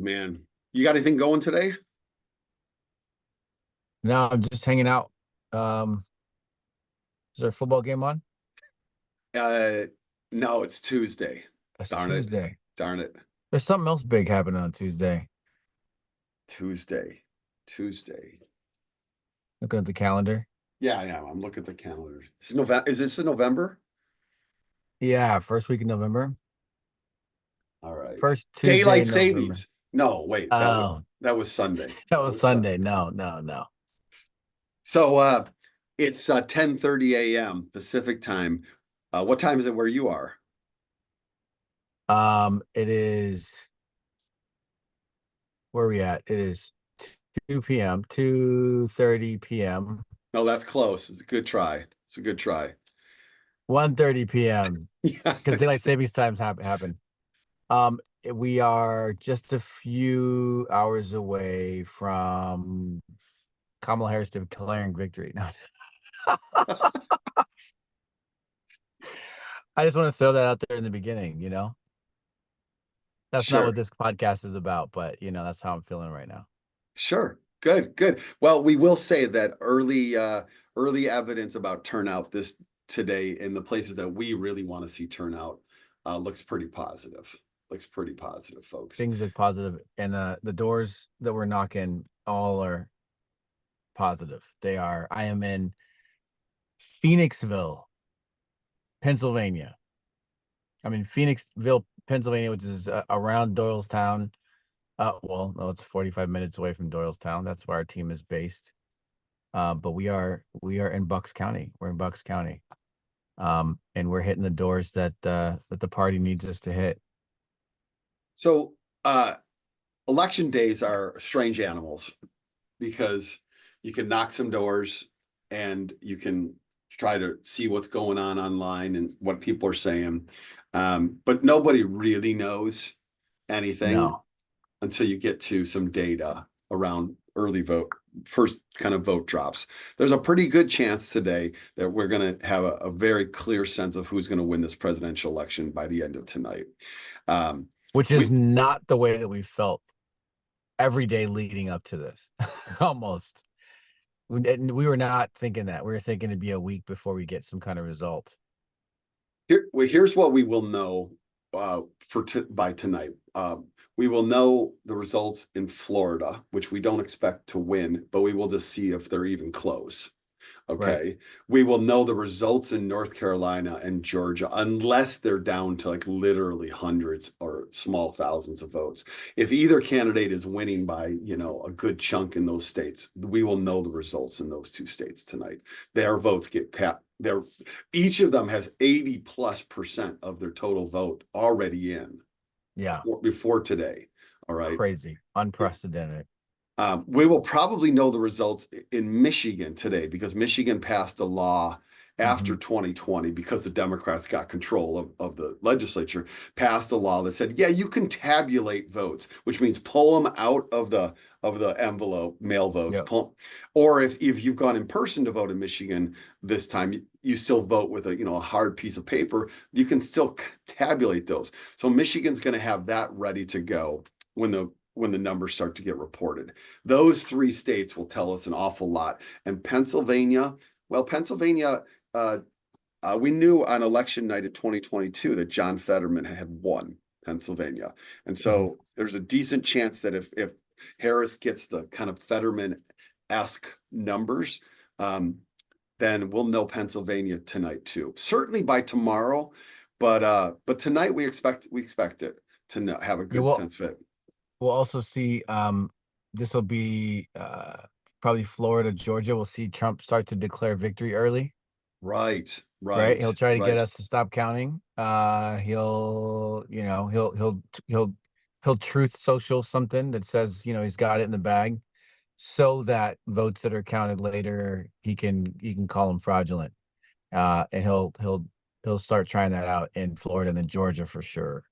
Man, you got anything going today? No, I'm just hanging out. Um, is there a football game on? Uh, no, it's Tuesday. It's Darn it. Tuesday. Darn it. There's something else big happening on Tuesday. Tuesday. Tuesday. Looking at the calendar. Yeah, yeah. I'm looking at the calendar. Is November? Is this in November? Yeah, first week in November. All right. First Tuesday Daylight in November. savings. No, wait, Oh, that was Sunday. that That was was Sunday. Sunday. No, no, no. So it's 10:30 a.m. Pacific time. What time is it where you are? It is where are we at? It is 2 p.m., 2:30 p.m., No, that's close. It's a good try. It's a good try. 1:30 p.m. Yeah. because daylight savings times happen. We are just a few hours away from Kamala Harris declaring victory. No, I just want to throw that out there in the beginning. That's not what Sure. this podcast is about, but that's how I'm feeling right now. Sure. Good, good. Well, we will say that early evidence about turnout this today in the places that we really want to see turnout looks pretty positive. Looks pretty positive, folks. Things look positive, and the doors that we're knocking all are positive. They are. I am in Phoenixville, Pennsylvania. I'm in Phoenixville, Pennsylvania, which is around Doylestown. Well, no, it's 45 minutes away from Doylestown. That's where our team is based. But we are in Bucks County. We're in Bucks County. And we're hitting the doors that the party needs us to hit. So election days are strange animals because you can knock some doors and you can try to see what's going on online and what people are saying. But nobody really knows anything No, until you get to some data around early vote, first kind of vote drops. There's a pretty good chance today that we're going to have a very clear sense of who's going to win this presidential election by the end of tonight. Um, which is we not the way that we felt every day leading up to this. Almost. We were not thinking that. We were thinking it'd be a week before we get some kind of result. here's what we will know by tonight. We will know the results in Florida, which we don't expect to win, but we will just see if they're even close. Right. Okay. We will know the results in North Carolina and Georgia unless they're down to like literally hundreds or small thousands of votes. If either candidate is winning by, a good chunk in those states, we will know the results in those two states tonight. Their votes get capped. Each of them has 80+% of their total vote already in Yeah. before today. All right. Crazy. Unprecedented. We will probably know the results in Michigan today because Michigan passed a law after Hmm. 2020 because the Democrats got control of the legislature, passed a law that said, yeah, you can tabulate votes, which means pull them out of the envelope, mail votes, Yep. pull, or if you've gone in person to vote in Michigan this time, you still vote with a hard piece of paper, you can still tabulate those. So Michigan's going to have that ready to go when the numbers start to get reported. Those three states will tell us an awful lot. And Pennsylvania, well, Pennsylvania, we knew on election night of 2022 that John Fetterman had won Pennsylvania. And Hmm. so there's a decent chance that if Harris gets the kind of Fetterman-esque numbers, then we'll know Pennsylvania tonight too. Certainly by tomorrow, but tonight we expect it to have a Yeah, good well, sense of it. we'll also see this will be probably Florida, Georgia. We'll see Trump start to declare victory early, Right, right? He'll right, try to get right. us to stop counting. He'll truth social something that says, he's got it in the bag so that votes that are counted later, he can call them fraudulent. And he'll start trying that out in Florida and then Georgia for sure.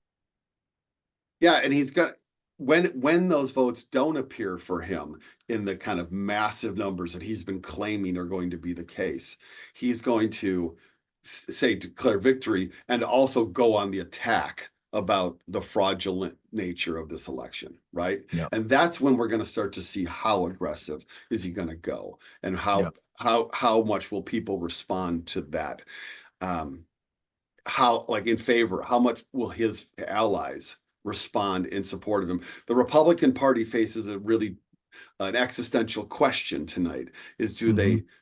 Yeah, and he's got when those votes don't appear for him in the kind of massive numbers that he's been claiming are going to be the case, he's going to say declare victory and also go on the attack about the fraudulent nature of this election, right? Yeah. And that's when we're going to start to see how aggressive is he going to go, and Yeah. how much will people respond to that? How, like, in favor, how much will his allies respond in support of him? The Republican Party faces an existential question tonight: is Hmm.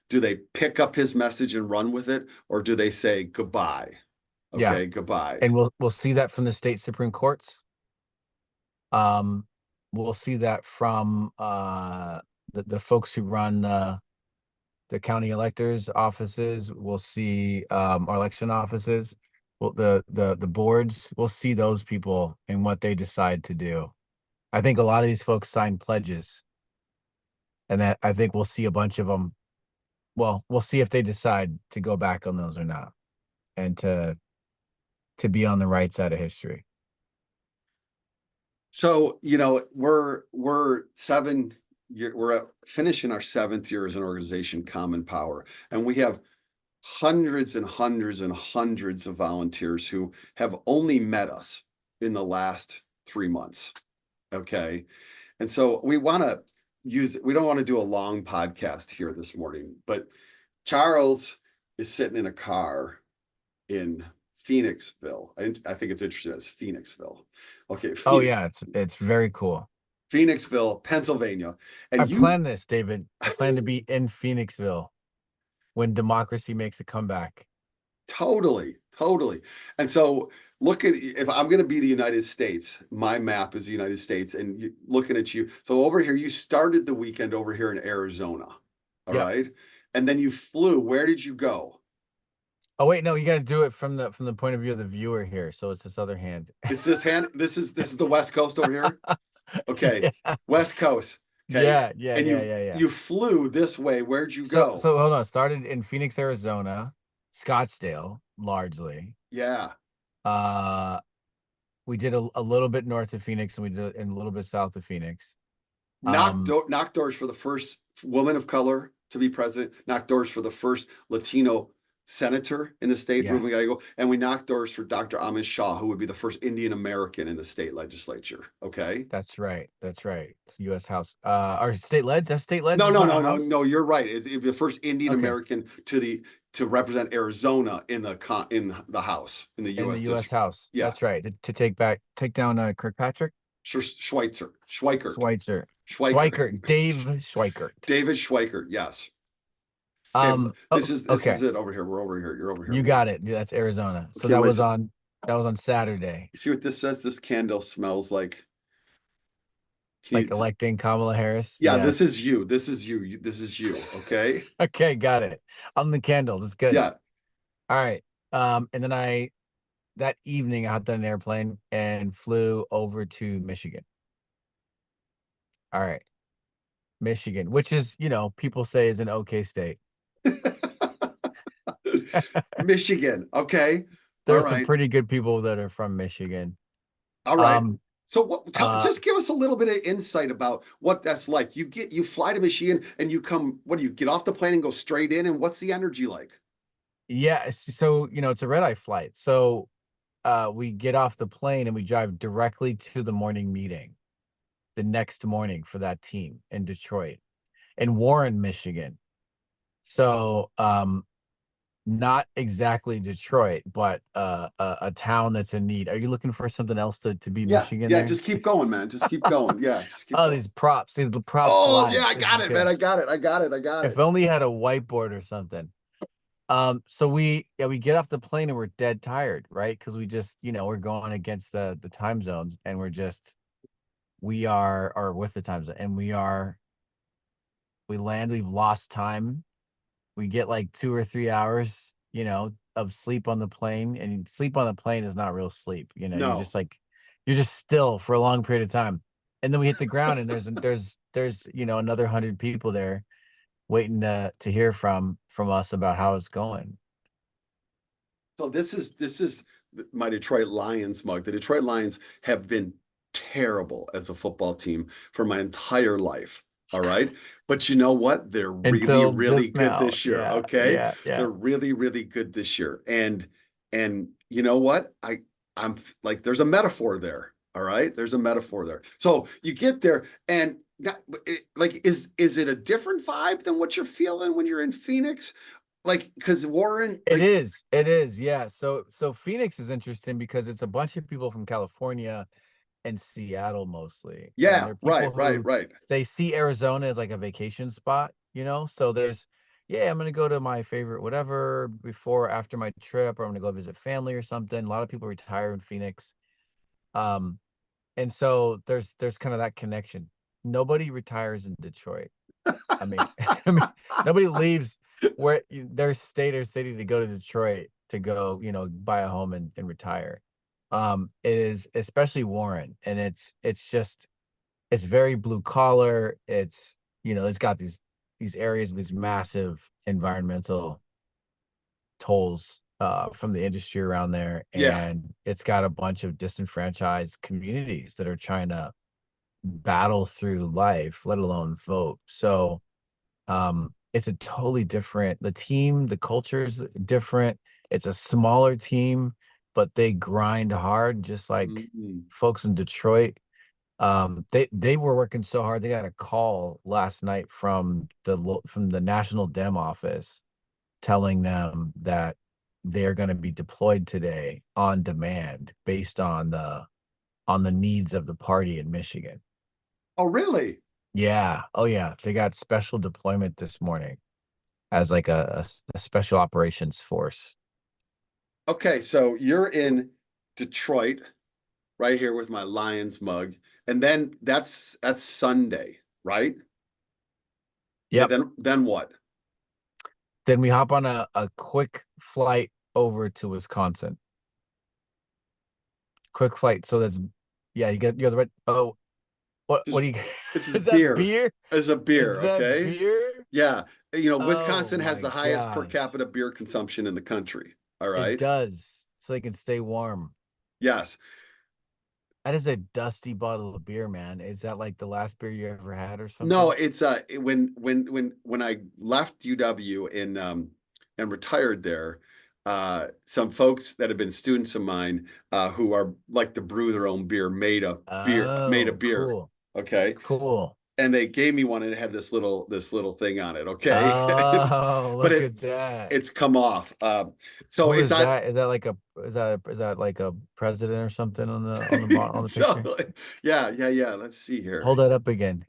do they pick up his message and run with it, or do they say goodbye? Yeah. Okay, goodbye. And we'll see that from the state Supreme Courts. Um, we'll see that from the folks who run the county electors offices. We'll see our election offices. Well, the boards. We'll see those people and what they decide to do. I think a lot of these folks sign pledges, and that I think we'll see a bunch of them. Well, we'll see if they decide to go back on those or not, and to be on the right side of history. So, we're finishing our 7th year as an organization, Common Power, and we have hundreds and hundreds and hundreds of volunteers who have only met us in the last 3 months. Okay. And so we don't want to do a long podcast here this morning, but Charles is sitting in a car in Phoenixville. I think it's interesting as Phoenixville. Okay, Oh yeah, it's very cool. Phoenixville, Pennsylvania. I And you plan this, David. I plan to be in Phoenixville when democracy makes a comeback. totally, totally. And so look at, if I'm going to be the United States, my map is the United States, and looking at you. So over here, you started the weekend over here in Arizona. All Yep. right. And then you flew. Where did you go? Oh wait, no, you got to do it from the point of view of the viewer here. So it's this other hand. It's this hand. This is the West Coast over here. Okay. Yeah. West Coast. Okay. Yeah, yeah, And yeah, you yeah, yeah. you flew this way. Where'd you So go? so hold on. Started in Phoenix, Arizona, Scottsdale, largely. Yeah. Uh, we did a little bit north of Phoenix, and we did a little bit south of Phoenix. Knocked doors for the first woman of color to be president, knocked doors for the first Latino senator in the state, Ruben Yes, Gallego, and we knocked doors for Dr. Amish Shah, who would be the first Indian American in the state legislature. Okay. that's right. That's right. U.S. House. Our state ledge. That's state ledge. No, It's no, not a no, no, house. no. You're right. It's the first Indian Okay. American to represent Arizona in the House in the In the U.S. U.S. district. House. Yeah, That's right. To take down Kirkpatrick. Schweitzer. Schweikert, Schweikert. Dave Schweikert. David Schweikert. Yes. Okay, Oh, this is okay. it over here. We're over here. You're over here, You man. got it. Yeah, that's Arizona. So Okay, wait. that was on Saturday. You see what this says? This candle smells like. Can Like you, electing Kamala Harris. yeah, this Yes. is you. This is you. This is you. Okay. Okay, got it. On the candle. That's good. Yeah. All right. And then that evening I hopped on an airplane and flew over to Michigan. All right. Michigan, which is, people say is an okay state. Michigan. Okay. All There's some right. pretty good people that are from Michigan. All right. Um, So uh, just give us a little bit of insight about what that's like. You fly to Michigan and you come, what do you get off the plane and go straight in? And what's the energy like? yeah, so it's a red eye flight. So we get off the plane and we drive directly to the morning meeting the next morning for that team in Detroit, in Warren, Michigan. So not exactly Detroit, but a town that's in need. Are you looking for something else to be Yeah. Michigan Yeah. there? Just keep going, man. Just keep going. Yeah. Just keep Oh, going. these props Oh, yeah. live. I This got is it, man. good. I got it. I got it. I got If it. only you had a whiteboard or something. So we get off the plane and we're dead tired, right? Because we just, we're going against the time zones, and we are or with the time zone, and we land, we've lost time. We get like 2 or 3 hours, of sleep on the plane, and sleep on the plane is not real sleep. No. You're just still for a long period of time. And then we hit the ground, and there's another 100 people there waiting to hear from us about how it's going. So this is my Detroit Lions mug. The Detroit Lions have been terrible as a football team for my entire life. All right. But you know what? They're really, Until really just good now. this year. Yeah, Okay. yeah, yeah. They're really, really good this year. And you know what? like, there's a metaphor there. All right. There's a metaphor there. So you get there and like, is it a different vibe than what you're feeling when you're in Phoenix? Like, because Warren, It like, is. It is. Yeah. So Phoenix is interesting because it's a bunch of people from California and Seattle mostly. And yeah, they're right, people right, who right. they see Arizona as like a vacation spot, you know? So there's, yeah, I'm gonna go to my favorite whatever before or after my trip, or I'm gonna go visit family or something. A lot of people retire in Phoenix. Um, and so there's kind of that connection. Nobody retires in Detroit. I mean, I mean, nobody leaves their state or city to go to Detroit to go, buy a home and retire. It is especially Warren, and it's very blue collar. It's got these areas, these massive environmental tolls from the industry around there, Yeah. and it's got a bunch of disenfranchised communities that are trying to battle through life, let alone vote. So it's a totally different, the culture is different. It's a smaller team, but they grind hard just like Mhm. folks in Detroit. They were working so hard. They got a call last night from the National Dem office telling them that they're going to be deployed today on demand based on the needs of the party in Michigan. Oh, really? Yeah. Oh yeah. They got special deployment this morning as like a special operations force. Okay, so you're in Detroit right here with my Lions mug, and then that's Sunday, right? Okay, Yep. then what? Then we hop on a quick flight over to Wisconsin. Quick flight. So that's yeah, you're the right. Oh, what This do you this is is that beer. beer? As a Is beer, that okay? beer? Yeah. Oh Wisconsin has my the highest per gosh. capita beer consumption in the country. All It right. does. So they can stay warm. Yes. That is a dusty bottle of beer, man. Is that like the last beer you ever had or No, something? it's when I left UW and retired there, some folks that have been students of mine who are like to brew their own beer made a Oh, beer. cool. Okay. Cool. And they gave me one and it had this little thing on it. Okay. Oh, But look at that. it's come off. So Who it's is not that? Is that like a president or something on the so picture? yeah. Let's see here. Hold that up again.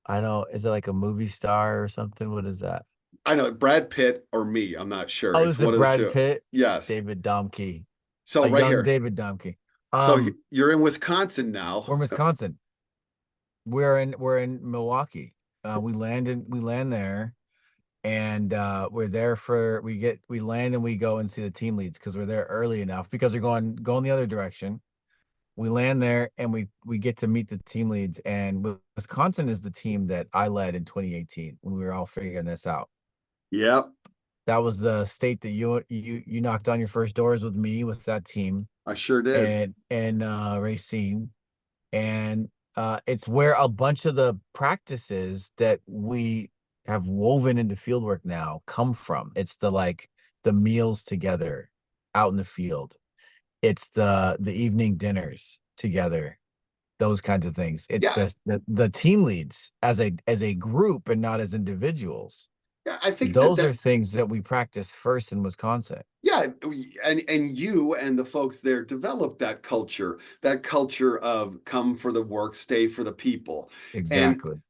I know. Is it like a movie star or something? What is that? I know Brad Pitt or me. I'm not sure. Oh, It's is it one of the Brad two. Pitt? Yes. David Domke. So A right young here. David Domke. So Um, you're in Wisconsin now. we're in Wisconsin. We're in Milwaukee. We land there, and we're there for we land and we go and see the team leads because we're there early enough because we're going the other direction. We land there and we get to meet the team leads, and Wisconsin is the team that I led in 2018 when we were all figuring this out. Yep, That was the state that you knocked on your first doors with me with that team I sure did. and Racine, and it's where a bunch of the practices that we have woven into fieldwork now come from. It's the meals together out in the field. It's the evening dinners together, those kinds of things. It's Yeah, the team leads as a group and not as individuals. yeah. I think that Those are that things that we practice first in Wisconsin. yeah, and you and the folks there developed that culture of come for the work, stay for the people. And Exactly.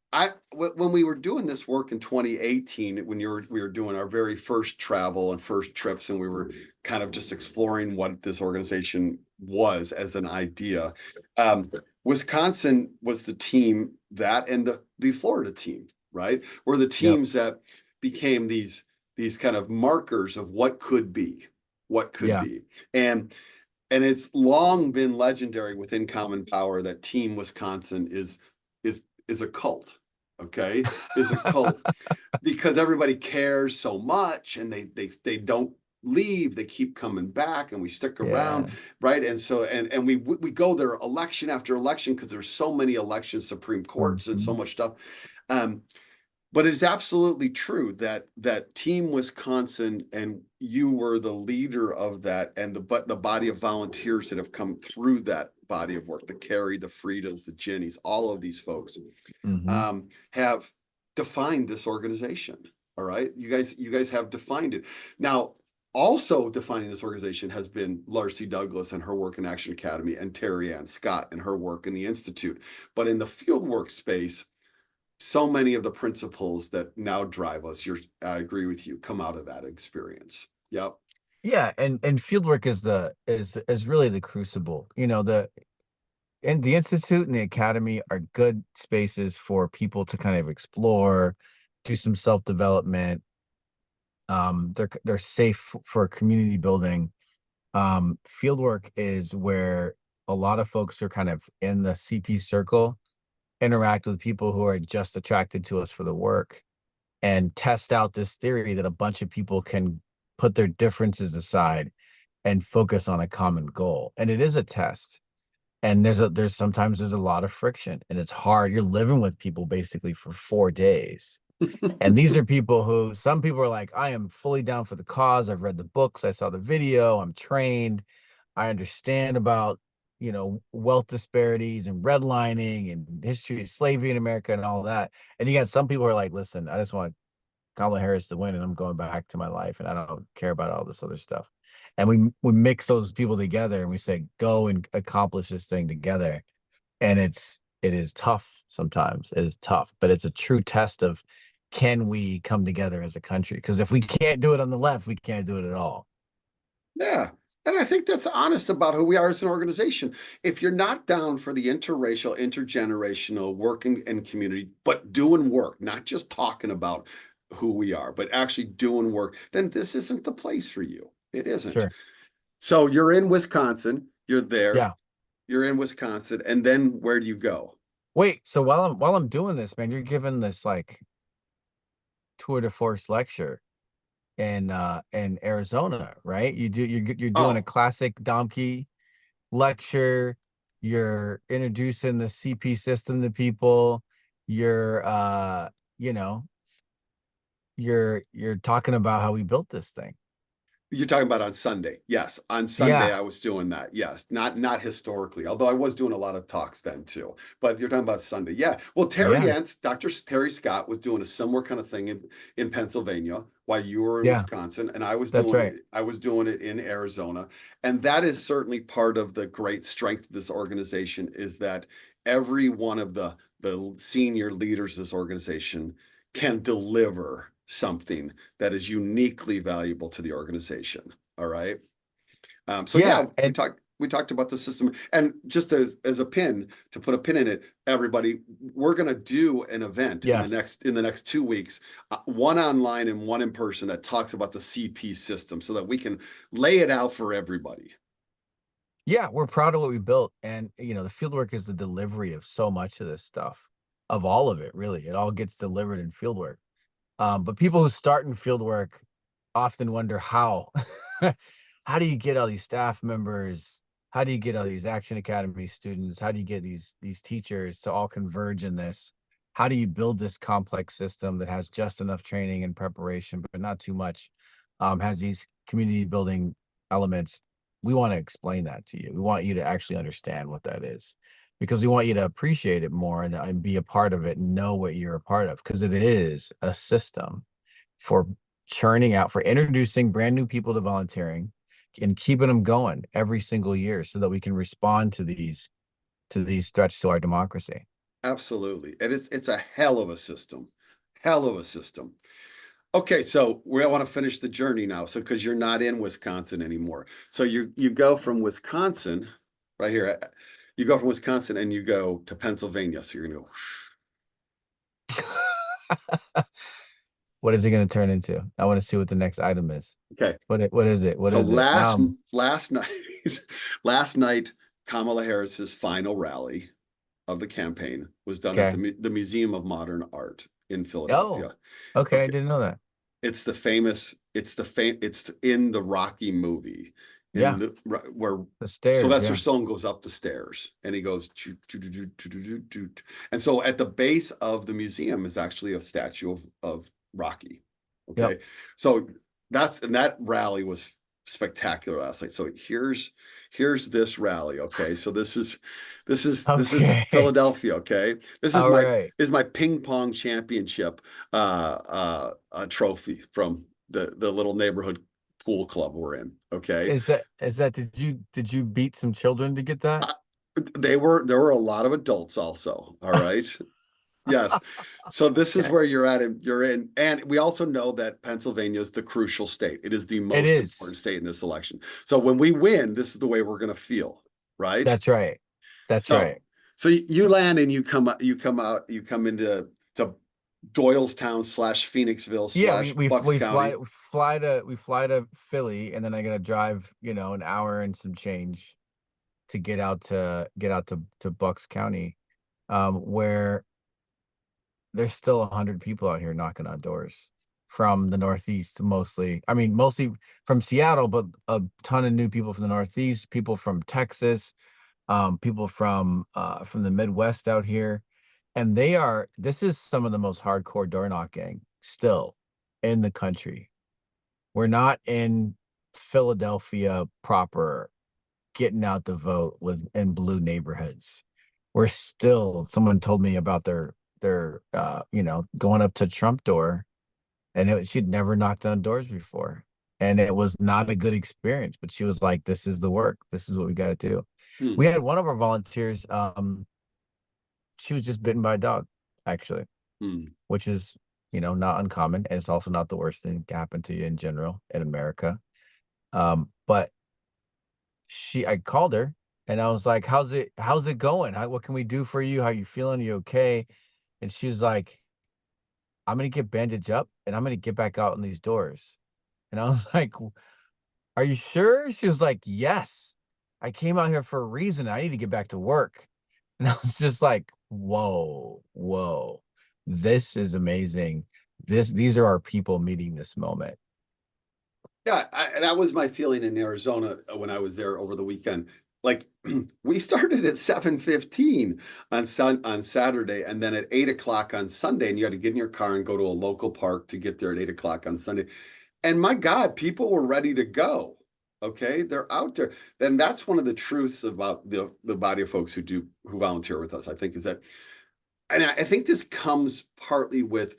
when we were doing this work in 2018, we were doing our very first travel and first trips, and we were kind of just exploring what this organization was as an idea. Um, Wisconsin was the team that, and the Florida team, right, were the Yep. teams that became these kind of markers of what could Yeah. be. And it's long been legendary within Common Power that Team Wisconsin is a cult. Okay, is a cult because everybody cares so much, and they don't leave. They keep coming back, and we stick around, Yeah. right? And so and we go there election after election because there's so many elections, Supreme Courts, and so Mhm. much stuff. Um, But it's absolutely true that Team Wisconsin, and you were the leader of that, and the body of volunteers that have come through that body of work, the Carrie, the Fridas, the Jennies, all of these folks Hmm. have defined this organization. All right, you guys have defined it. Now, also defining this organization has been Larcy Douglas and her work in Action Academy, and Terry Ann Scott and her work in the Institute. But in the fieldwork space, so many of the principles that now drive us, I agree with you, come out of that experience. Yep. Yeah, and fieldwork is is really the crucible. You know, the institute and the academy are good spaces for people to kind of explore, do some self-development. They're safe for community building. Fieldwork is where a lot of folks who are kind of in the CP circle interact with people who are just attracted to us for the work and test out this theory that a bunch of people can put their differences aside and focus on a common goal. And it is a test. And there's sometimes there's a lot of friction and it's hard. You're living with people basically for 4 days. And these are people who some people are like, I am fully down for the cause. I've read the books, I saw the video, I'm trained, I understand about, wealth disparities and redlining and history of slavery in America and all that. And you got some people who are like, listen, I just want Kamala Harris to win and I'm going back to my life and I don't care about all this other stuff. And we mix those people together and we say, go and accomplish this thing together. And it is tough sometimes. It is tough, but it's a true test of can we come together as a country? Because if we can't do it on the left, we can't do it at all. Yeah. And I think that's honest about who we are as an organization. If you're not down for the interracial, intergenerational work and community, but doing work, not just talking about who we are, but actually doing work, then this isn't the place for you. It isn't. Sure. So you're in Wisconsin, you're there, Yeah. you're in Wisconsin, and then where do you go? Wait, so while I'm doing this, man, you're giving this like tour de force lecture in Arizona, right? You're doing a Oh, classic Domke lecture. You're introducing the CP system to people. You're you know, you're talking about how we built this thing. you're talking about on Sunday. Yes, on Sunday Yeah, I was doing that. Yes, not historically, although I was doing a lot of talks then too. But you're talking about Sunday. Yeah. Well, yeah, Dr. Terry Scott was doing a similar kind of thing in Pennsylvania while you were in yeah, Wisconsin, and that's right. I was doing it in Arizona. And that is certainly part of the great strength of this organization, is that every one of the senior leaders of this organization can deliver something that is uniquely valuable to the organization. All right. So Yeah, yeah, and we talked about the system, and just as a pin to put a pin in it, everybody, we're going to do an event yes. in the next 2 weeks, one online and one in person, that talks about the CP system so that we can lay it out for everybody. Yeah, we're proud of what we built. And the fieldwork is the delivery of so much of this stuff, of all of it, really. It all gets delivered in fieldwork. But people who start in field work often wonder how. How do you get all these staff members? How do you get all these Action Academy students? How do you get these teachers to all converge in this? How do you build this complex system that has just enough training and preparation, but not too much? Has these community building elements. We want to explain that to you. We want you to actually understand what that is because we want you to appreciate it more and be a part of it and know what you're a part of because it is a system for churning out, for introducing brand new people to volunteering and keeping them going every single year so that we can respond to these threats to our democracy. Absolutely. And it's a hell of a system. Hell of a system. Okay, so we want to finish the journey now. So because you're not in Wisconsin anymore. So you go from Wisconsin right here. You go from Wisconsin and you go to Pennsylvania. So you're gonna go. What is it going to turn into? I want to see what the next item is. Okay. What is it? What So is it? last night last night, Kamala Harris's final rally of the campaign was done at Okay. the Museum of Modern Art in Oh, Philadelphia. okay. I Okay. didn't know that. It's in the Rocky movie. Yeah, where the stairs. Sylvester Yeah. Stallone goes up the stairs and he goes and so at the base of the museum is actually a statue of Rocky. Yep. Okay, so that rally was spectacular last night. So here's this rally. Okay, so this is Okay. Philadelphia. Okay, this All right. is my ping pong championship trophy from the little neighborhood pool club we're in. Okay, Is that did you beat some children to get that? uh, there were a lot of adults also. All right. Yes. So this is Okay. where you're in, and we also know that Pennsylvania is the crucial state. It is the It most important is. state in this election. So when we win, this is the way we're going to feel, right? That's right. That's So right. you land and you come into to Doylestown / Phoenixville Yeah, / Bucks County. we fly to Philly, and then I gotta drive, an hour and some change to get out to Bucks County, where there's still 100 people out here knocking on doors from the Northeast, mostly. I mean, mostly from Seattle, but a ton of new people from the Northeast, people from Texas, people from the Midwest out here, and this is some of the most hardcore door knocking still in the country. We're not in Philadelphia proper getting out the vote with in blue neighborhoods. We're still someone told me about their going up to Trump door, and she'd never knocked on doors before. And it was not a good experience, but she was like, this is the work. This is what we got to do. Hmm, We had one of our volunteers, she was just bitten by a dog, actually, hmm. which is, not uncommon. And it's also not the worst thing to happen to you in general in America. But I called her and I was like, how's it going? What can we do for you? How you feeling? You okay? And she's like, I'm gonna get bandaged up and I'm gonna get back out in these doors. And I was like, are you sure? She was like, yes. I came out here for a reason. I need to get back to work. And I was just like, whoa, whoa. This is amazing. These are our people meeting this moment. Yeah, that was my feeling in Arizona when I was there over the weekend. Like we started at 7:15 on Saturday, and then at 8 o'clock on Sunday, and you had to get in your car and go to a local park to get there at 8 o'clock on Sunday. And my God, people were ready to go. Okay, they're out there. Then that's one of the truths about the body of folks who volunteer with us. I think is that, and I think this comes partly with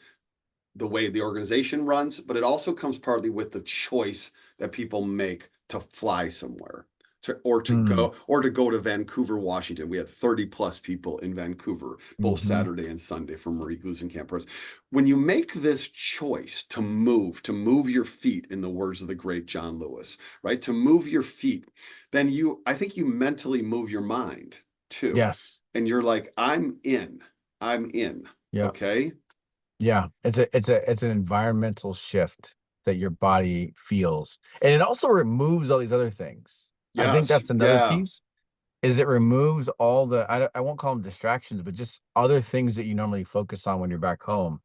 the way the organization runs, but it also comes partly with the choice that people make to fly somewhere Mm, to go to Vancouver, Washington. We had 30 plus people in Vancouver, both hmm. Saturday and Sunday from Marie Glusenkamp Press. When you make this choice to move your feet, in the words of the great John Lewis, right? To move your feet, then I think you mentally move your mind too. Yes. And you're like, I'm in. Yeah. Okay. Yeah, it's an environmental shift that your body feels. And it also removes all these other things. I think Yes. that's another Yeah. piece is it removes all I won't call them distractions, but just other things that you normally focus on when you're back home.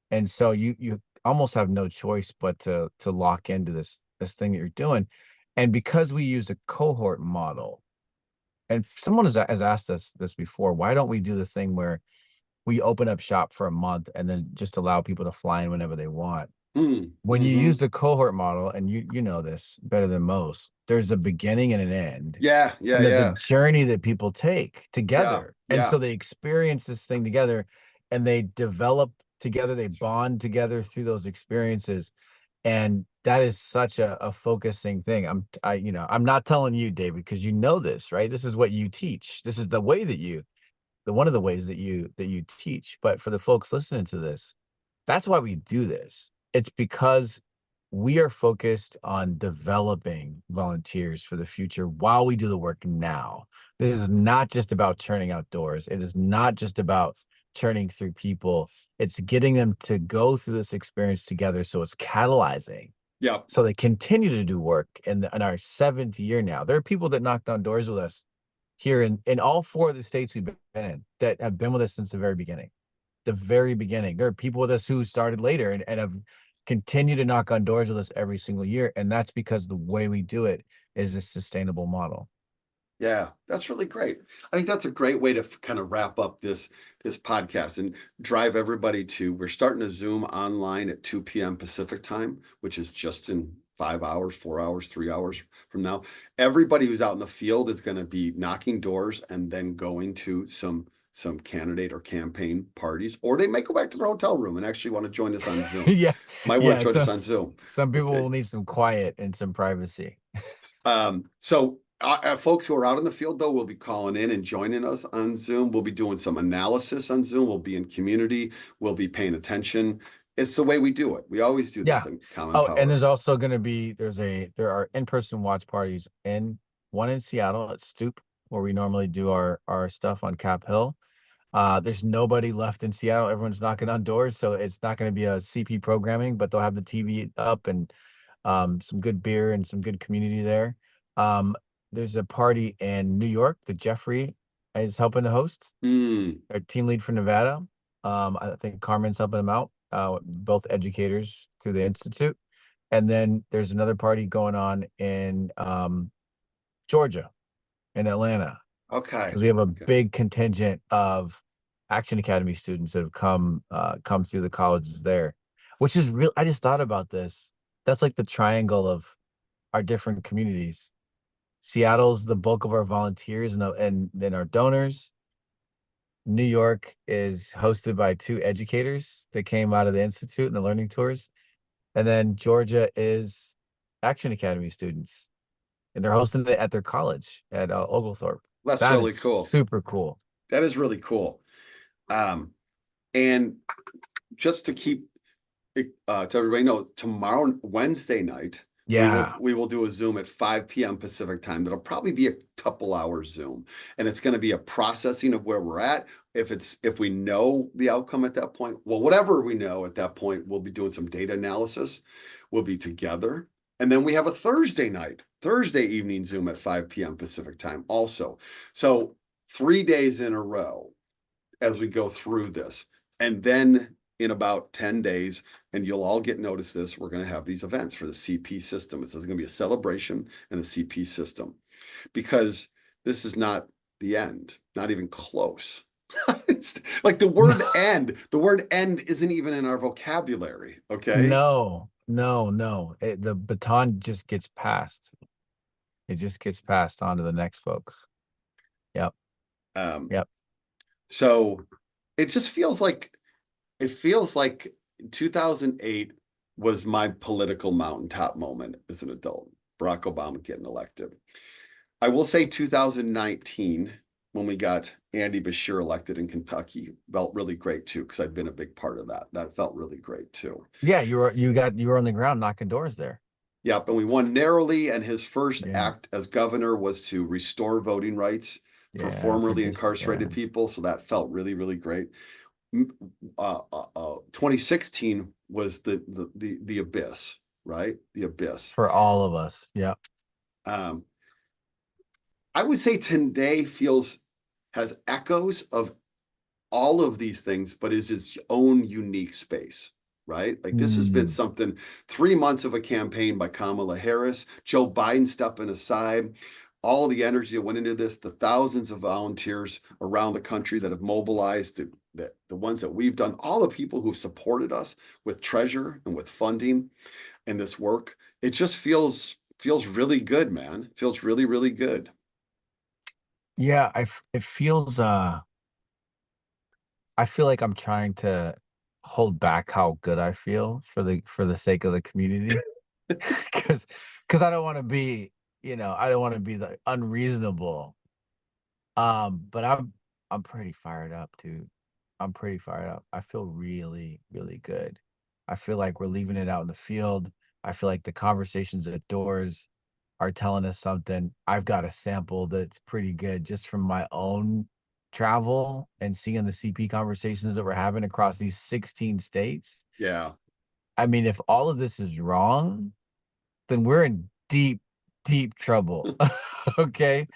And so you almost have no choice but to lock into this thing that you're doing. And because we use a cohort model, and someone has asked us this before, why don't we do the thing where we open up shop for a month and then just allow people to fly in whenever they want? Mm, When you use hmm. the cohort model, and you know this better than most, there's a beginning and an end, Yeah. Yeah. and there's a Yeah. journey that people take Yeah. together. And Yeah. so they experience this thing together and they develop together, they bond together through those experiences. And that is such a focusing thing. I'm not telling you, David, because you know this, right? This is what you teach. This is the way that the one of the ways that you teach. But for the folks listening to this, that's why we do this. It's because we are focused on developing volunteers for the future while we do the work now. This is not just about churning out doors. It is not just about churning through people. It's getting them to go through this experience together. So it's catalyzing. Yeah. So they continue to do work in our seventh year now. There are people that knocked on doors with us here in all four of the states we've been in that have been with us since the very beginning. The very beginning. There are people with us who started later and have continue to knock on doors with us every single year. And that's because the way we do it is a sustainable model. Yeah, that's really great. I think that's a great way to kind of wrap up this podcast and drive everybody to. We're starting to Zoom online at 2 p.m. Pacific time, which is just in 5 hours, 4 hours, 3 hours from now. Everybody who's out in the field is going to be knocking doors and then going to some candidate or campaign parties, or they may go back to their hotel room and actually want to join us on Zoom. Yeah. Might want to Yeah. join us So on Zoom. some people Okay. will need some quiet and some privacy. So folks who are out in the field, though, will be calling in and joining us on Zoom. We'll be doing some analysis on Zoom. We'll be in community. We'll be paying attention. It's the way we do it. We always do this Yeah. in Common Oh, and Power. there's also going to be there are in-person watch parties one in Seattle at Stoop, where we normally do our stuff on Cap Hill. There's nobody left in Seattle. Everyone's knocking on doors, so it's not going to be a CP programming, but they'll have the TV up and some good beer and some good community there. Um, there's a party in New York that Jeffrey is helping to host. Mm, Our team lead for Nevada. I think Carmen's helping him out. Both educators through the institute. And then there's another party going on in Georgia, in Atlanta, okay. because we have a Okay. big contingent of Action Academy students that have come through the colleges there, which is real. I just thought about this. That's like the triangle of our different communities. Seattle's the bulk of our volunteers and then our donors. New York is hosted by two educators that came out of the institute and the learning tours, and then Georgia is Action Academy students, and they're hosting it at their college at Oglethorpe. That's That is really cool. super cool. That is really cool. And just to keep to everybody know, tomorrow, Wednesday night, Yeah. we will do a Zoom at 5 p.m. Pacific time. That'll probably be a couple hours Zoom, and it's going to be a processing of where we're at. If we know the outcome at that point, well, whatever we know at that point, we'll be doing some data analysis. We'll be together, and then we have a Thursday evening Zoom at 5 p.m. Pacific time also. So 3 days in a row as we go through this, and then in about 10 days, and you'll all get notice this, we're going to have these events for the CP system. It's going to be a celebration in the CP system, because this is not the end, not even close. It's like the word end isn't even in our vocabulary. Okay. No, no, no. The baton just gets passed. It just gets passed on to the next folks. Yep. Um, Yep. so it just feels like 2008 was my political mountaintop moment as an adult. Barack Obama getting elected. I will say 2019, when we got Andy Beshear elected in Kentucky, felt really great too, because I've been a big part of that. That felt really great too. Yeah, you were on the ground knocking doors there. Yep, and we won narrowly, and his first Yeah. act as governor was to restore voting rights for Yeah, formerly yeah. incarcerated people. So that felt really, really great. 2016 was the abyss, right? The abyss. For all of us. Yep. Um, I would say today has echoes of all of these things, but is its own unique space, right? Like this has been Mm. something. 3 months of a campaign by Kamala Harris, Joe Biden stepping aside, all the energy that went into this, the thousands of volunteers around the country that have mobilized, the ones that we've done, all the people who've supported us with treasure and with funding in this work. It just feels really good, man. It feels really, really good. Yeah, it feels I feel like I'm trying to hold back how good I feel for the sake of the community. Because I don't want to be, I don't want to be the unreasonable. But I'm pretty fired up, dude. I'm pretty fired up. I feel really, really good. I feel like we're leaving it out in the field. I feel like the conversations at doors are telling us something. I've got a sample that's pretty good just from my own travel and seeing the CP conversations that we're having across these 16 states. Yeah. I mean, if all of this is wrong, then we're in deep, deep trouble. Okay.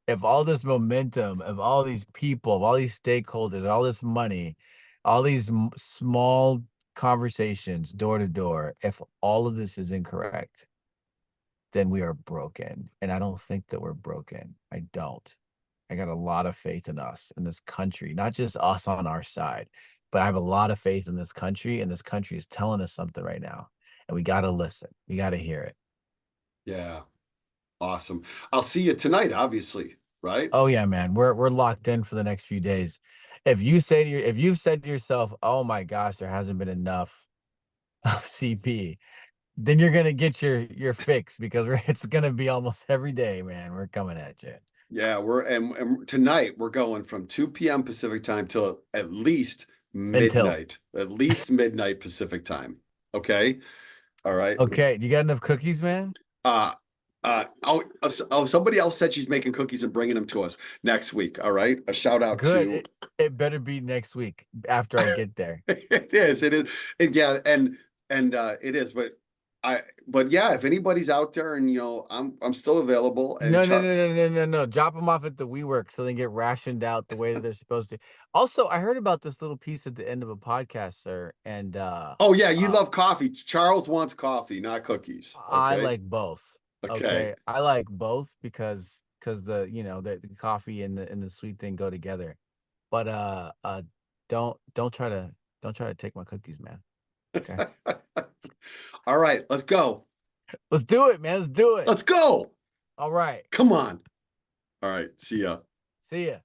If all this momentum, of all these people, of all these stakeholders, all this money, all these small conversations door to door, if all of this is incorrect, then we are broken. And I don't think that we're broken. I don't. I got a lot of faith in us, in this country, not just us on our side, but I have a lot of faith in this country, and this country is telling us something right now. And we got to listen. We got to hear it. Yeah. Awesome. I'll see you tonight, obviously, right? Oh yeah, man. We're locked in for the next few days. If you've said to yourself, "Oh my gosh, there hasn't been enough of CP," then you're gonna get your fix, because it's gonna be almost every day, man. We're coming at you. Yeah, and tonight we're going from 2 p.m. Pacific time till at least Until. midnight. At least midnight Pacific time. Okay. All right. Okay, you got enough cookies, man? Uh somebody else said she's making cookies and bringing them to us next week. All right. A shout out Good. to It better be next week after I get there. it is. It is. Yeah, and it is. But yeah, if anybody's out there and I'm still available and No, no, no, no, no, no, no. Drop them off at the WeWork so they get rationed out the way that they're supposed to. Also, I heard about this little piece at the end of a podcast, sir, and Oh yeah, you love coffee. Charles wants coffee, not cookies. I Okay. like both. Okay. Okay, I like both because the coffee and the sweet thing go together. But don't try to take my cookies, man. Okay, All right, let's go. let's do it, man. Let's do it. Let's go. All right. Come on. All right. See ya. See ya.